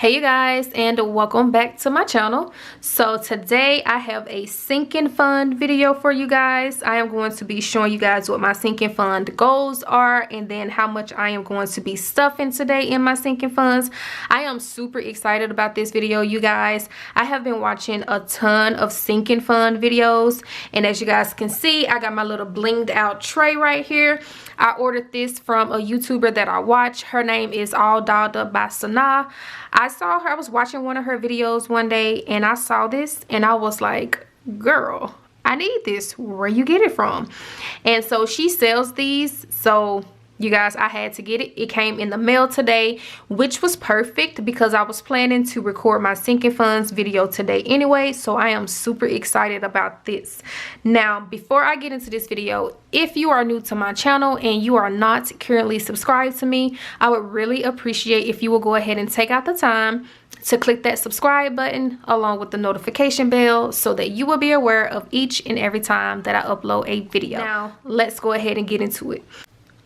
Hey you guys, and welcome back to my channel. So today I have a sinking fund video for you guys. I am going to be showing you guys what my sinking fund goals are and then how much I am going to be stuffing today in my sinking funds. I am super excited about this video, you guys. I have been watching a ton of sinking fund videos, and as you guys can see, I got my little blinged out tray right here. I ordered this from a YouTuber that I watch. Her name is All Dolled Up by Sana. I saw her, I was watching one of her videos one day and I saw this and I was like, girl, I need this. Where you get it from? And so she sells these. So you guys, I had to get it. It came in the mail today, which was perfect because I was planning to record my sinking funds video today anyway. So I am super excited about this. Now, before I get into this video, if you are new to my channel and you are not currently subscribed to me, I would really appreciate if you will go ahead and take out the time to click that subscribe button along with the notification bell so that you will be aware of each and every time that I upload a video. Now, let's go ahead and get into it.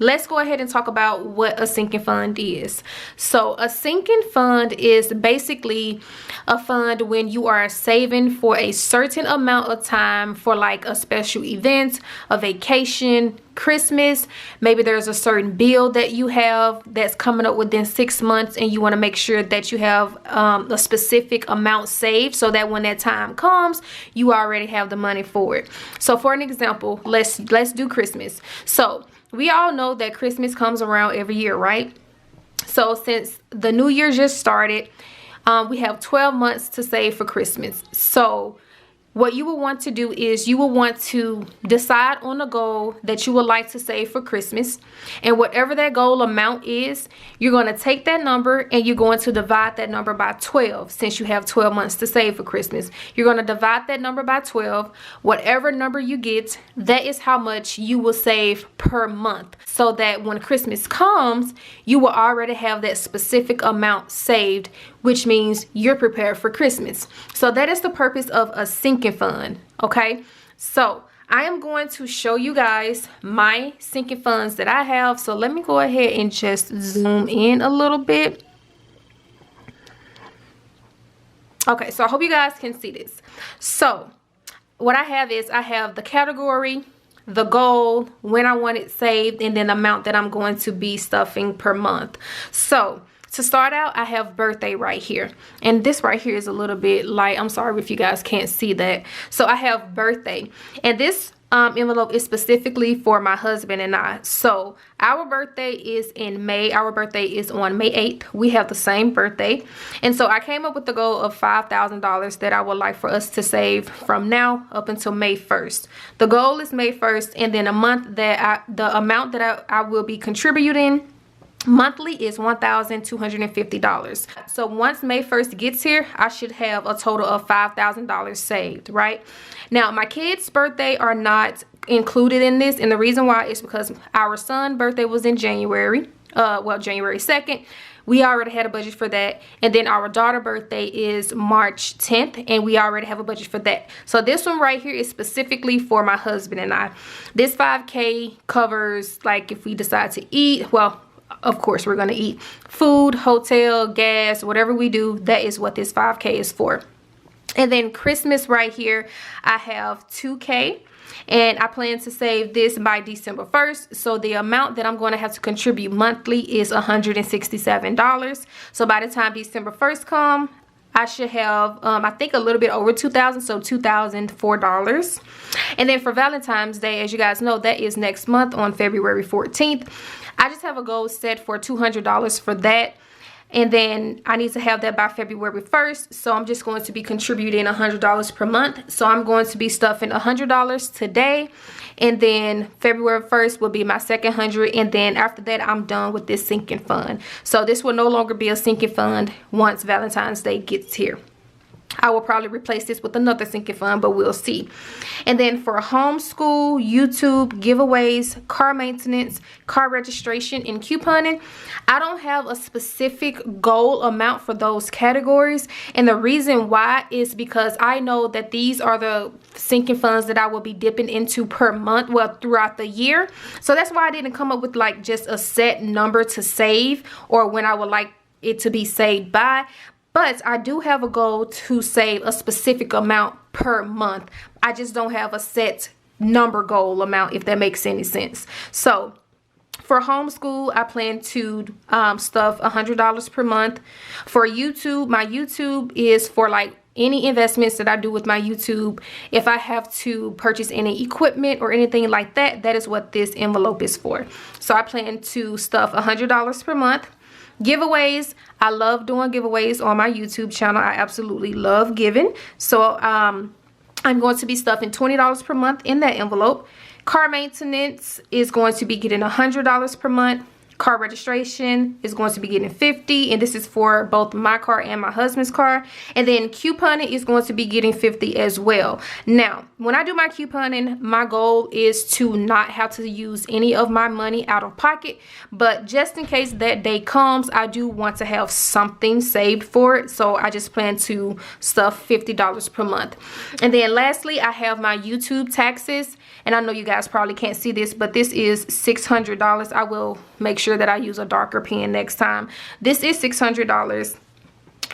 Let's go ahead and talk about what a sinking fund is. So a sinking fund is basically a fund when you are saving for a certain amount of time for like a special event, a vacation, Christmas. Maybe there's a certain bill that you have that's coming up within 6 months and you want to make sure that you have a specific amount saved so that when that time comes, you already have the money for it. So for an example, let's do Christmas. So we all know that Christmas comes around every year, right? So since the new year just started, we have 12 months to save for Christmas. So what you will want to do is you will want to decide on a goal that you would like to save for Christmas. And whatever that goal amount is, you're going to take that number and you're going to divide that number by 12 since you have 12 months to save for Christmas. You're going to divide that number by 12. Whatever number you get, that is how much you will save per month. So that when Christmas comes, you will already have that specific amount saved, which means you're prepared for Christmas. So that is the purpose of a sinking fund, okay? So I am going to show you guys my sinking funds that I have. So let me go ahead and just zoom in a little bit. Okay, so I hope you guys can see this. So what I have is I have the category, the goal, when I want it saved, and then the amount that I'm going to be stuffing per month. So to start out, I have birthday right here. And this right here is a little bit light. I'm sorry if you guys can't see that. So I have birthday. And this envelope is specifically for my husband and I. So our birthday is in May. Our birthday is on May 8th. We have the same birthday. And so I came up with the goal of $5,000 that I would like for us to save from now up until May 1st. The goal is May 1st, and then a month that the amount that I will be contributing monthly is $1,250. So once May 1st gets here, I should have a total of $5,000 saved, right? Now, my kids' birthday are not included in this, and the reason why is because our son's birthday was in January, January 2nd. We already had a budget for that. And then our daughter's birthday is March 10th, and we already have a budget for that. So this one right here is specifically for my husband and I. This $5K covers, like, if we decide to eat, well, of course we're going to eat food, hotel, gas, whatever we do, that is what this $5K is for. And then Christmas right here, I have $2K, and I plan to save this by December 1st. So the amount that I'm going to have to contribute monthly is $167. So by the time December 1st comes, I should have, I think, a little bit over $2,000, so $2,004. And then for Valentine's Day, as you guys know, that is next month on February 14th. I just have a goal set for $200 for that. And then I need to have that by February 1st. So I'm just going to be contributing $100 per month. So I'm going to be stuffing $100 today. And then February 1st will be my second 100. And then after that, I'm done with this sinking fund. So this will no longer be a sinking fund once Valentine's Day gets here. I will probably replace this with another sinking fund, but we'll see. And then for homeschool, YouTube, giveaways, car maintenance, car registration, and couponing, I don't have a specific goal amount for those categories. And the reason why is because I know that these are the sinking funds that I will be dipping into per month, well, throughout the year. So that's why I didn't come up with like just a set number to save or when I would like it to be saved by. But I do have a goal to save a specific amount per month. I just don't have a set number goal amount, if that makes any sense. So for homeschool, I plan to stuff $100 per month. For YouTube, my YouTube is for like any investments that I do with my YouTube. If I have to purchase any equipment or anything like that, that is what this envelope is for. So I plan to stuff $100 per month. Giveaways, I love doing giveaways on my YouTube channel. I absolutely love giving. So I'm going to be stuffing $20 per month in that envelope. Car maintenance is going to be getting $100 per month. Car registration is going to be getting $50, and this is for both my car and my husband's car. And then couponing is going to be getting $50 as well. Now, when I do my couponing, my goal is to not have to use any of my money out of pocket, but just in case that day comes, I do want to have something saved for it. So I just plan to stuff $50 per month. And then lastly, I have my YouTube taxes, and I know you guys probably can't see this, but this is $600. I will make sure that I use a darker pen next time. This is $600,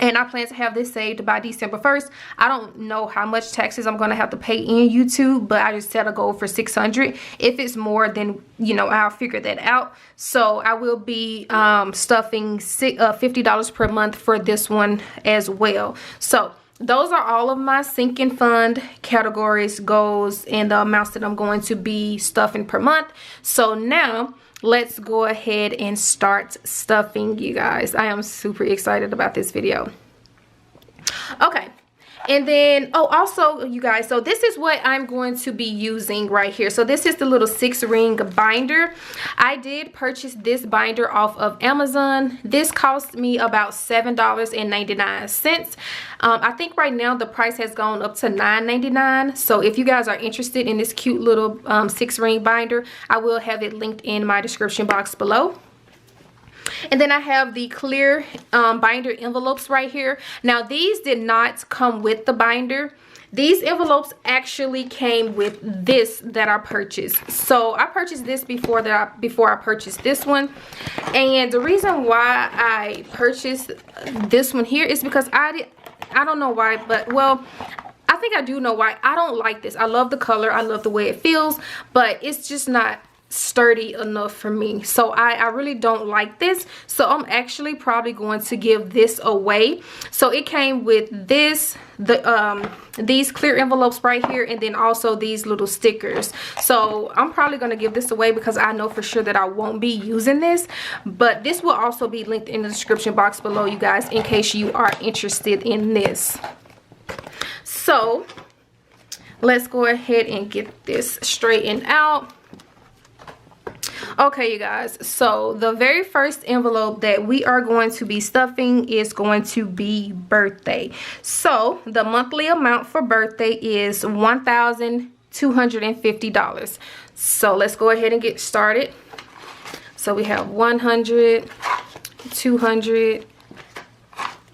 and I plan to have this saved by December 1st. I don't know how much taxes I'm going to have to pay in YouTube, but I just set a goal for $600. If it's more, then you know, I'll figure that out. So I will be stuffing $50 per month for this one as well. So those are all of my sinking fund categories, goals, and the amounts that I'm going to be stuffing per month. So now let's go ahead and start stuffing, you guys. I am super excited about this video. Okay. And then, oh, also, you guys, so this is what I'm going to be using right here. So this is the little 6-ring binder. I did purchase this binder off of Amazon. This cost me about $7.99. I think right now the price has gone up to $9.99. So if you guys are interested in this cute little 6-ring binder, I will have it linked in my description box below. And then I have the clear binder envelopes right here. Now these did not come with the binder. These envelopes actually came with this that I purchased. So I purchased this before I purchased this one. And the reason why I purchased this one here is because I don't know why, but well, I think I do know why. I don't like this. I love the color. I love the way it feels, but it's just not sturdy enough for me. So I really don't like this. So I'm actually probably going to give this away. So it came with this, these clear envelopes right here, and then also these little stickers. So I'm probably going to give this away because I know for sure that I won't be using this. But this will also be linked in the description box below, you guys, in case you are interested in this. So let's go ahead and get this straightened out. Okay, you guys, so the very first envelope that we are going to be stuffing is going to be birthday. So the monthly amount for birthday is $1,250. So let's go ahead and get started. So we have 100, 200,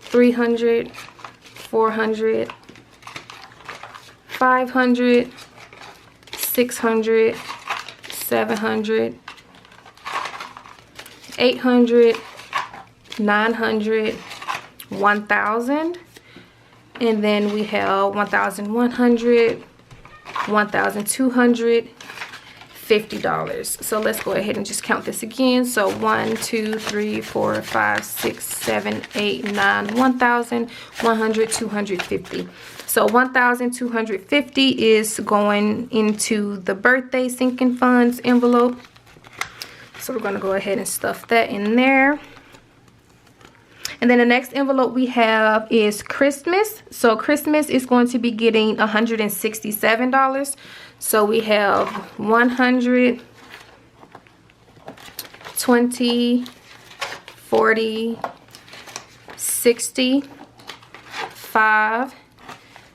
300, 400, 500, 600, 700, 800, 900, 1,000, and then we have 1,100, $1,250. So let's go ahead and just count this again. So 1, 2, 3, 4, 5, 6, 7, 8, 9, 1,100, 250. So 1,250 is going into the birthday sinking funds envelope. So we're going to go ahead and stuff that in there. And then the next envelope we have is Christmas. So Christmas is going to be getting $167. So we have 100, 20, 40, 60, 5,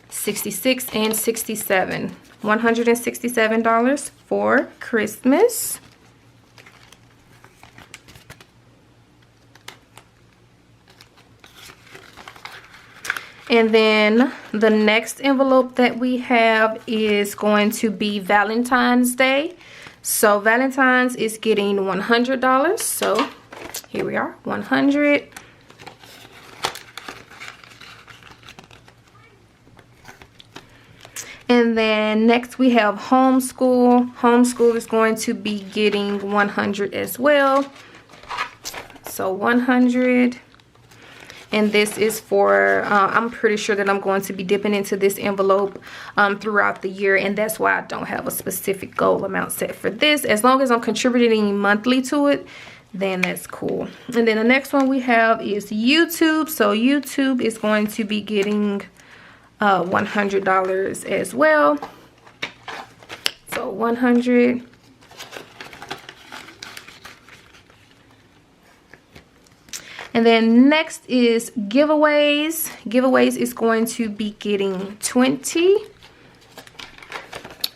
66, and 67. $167 for Christmas. And then the next envelope that we have is going to be Valentine's Day. So Valentine's is getting $100. So here we are, 100, And then next we have Homeschool. Homeschool is going to be getting 100 as well. So 100. And this is for, I'm pretty sure that I'm going to be dipping into this envelope throughout the year. And that's why I don't have a specific goal amount set for this. As long as I'm contributing monthly to it, then that's cool. And then the next one we have is YouTube. So YouTube is going to be getting $100 as well. So 100. And then next is giveaways. Giveaways is going to be getting 20.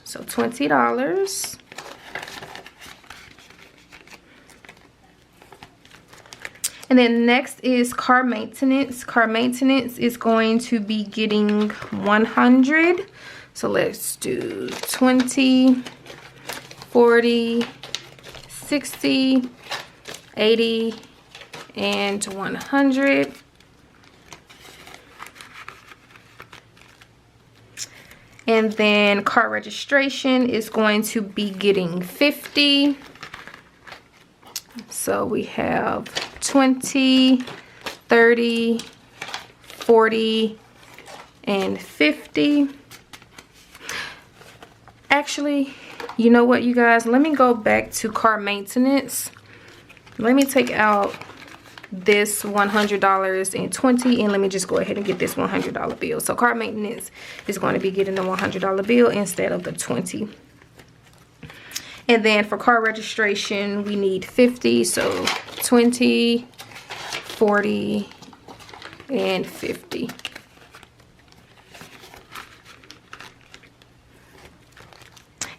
So $20. And then next is car maintenance. Car maintenance is going to be getting 100. So let's do 20, 40, 60, 80, and 100. And then car registration is going to be getting 50. So we have 20, 30, 40, and 50. Actually, you know what, you guys? Let me go back to car maintenance. Let me take out this $100 and 20, and let me just go ahead and get this $100 bill. So car maintenance is going to be getting the $100 bill instead of the 20. And then for car registration, we need 50. So 20, 40, and 50.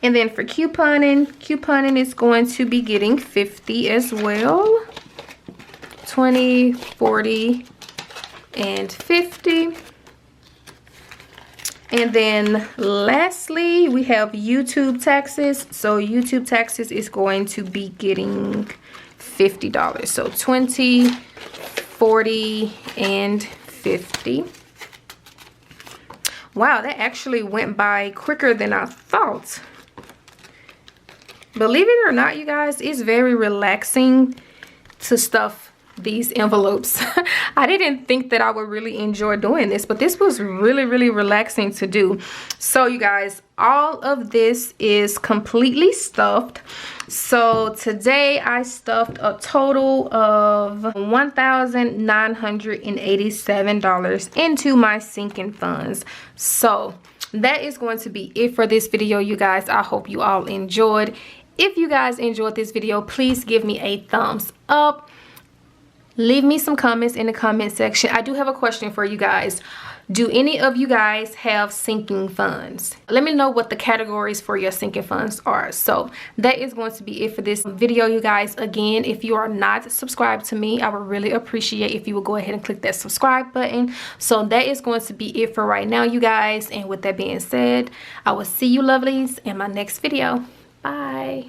And then for couponing is going to be getting 50 as well. 20, 40, and 50. And then lastly, we have YouTube taxes. So YouTube taxes is going to be getting $50. So 20, 40, and 50. Wow, that actually went by quicker than I thought. Believe it or not, you guys, it's very relaxing to stuff these envelopes. I didn't think that I would really enjoy doing this, but this was really, really relaxing to do. So you guys, all of this is completely stuffed. So today I stuffed a total of $1,987 into my sinking funds. So that is going to be it for this video, you guys. I hope you all enjoyed. If you guys enjoyed this video, please give me a thumbs up. Leave me some comments in the comment section. I do have a question for you guys. Do any of you guys have sinking funds? Let me know what the categories for your sinking funds are. So that is going to be it for this video, you guys. Again, if you are not subscribed to me, I would really appreciate if you would go ahead and click that subscribe button. So that is going to be it for right now, you guys. And with that being said, I will see you lovelies in my next video. Bye.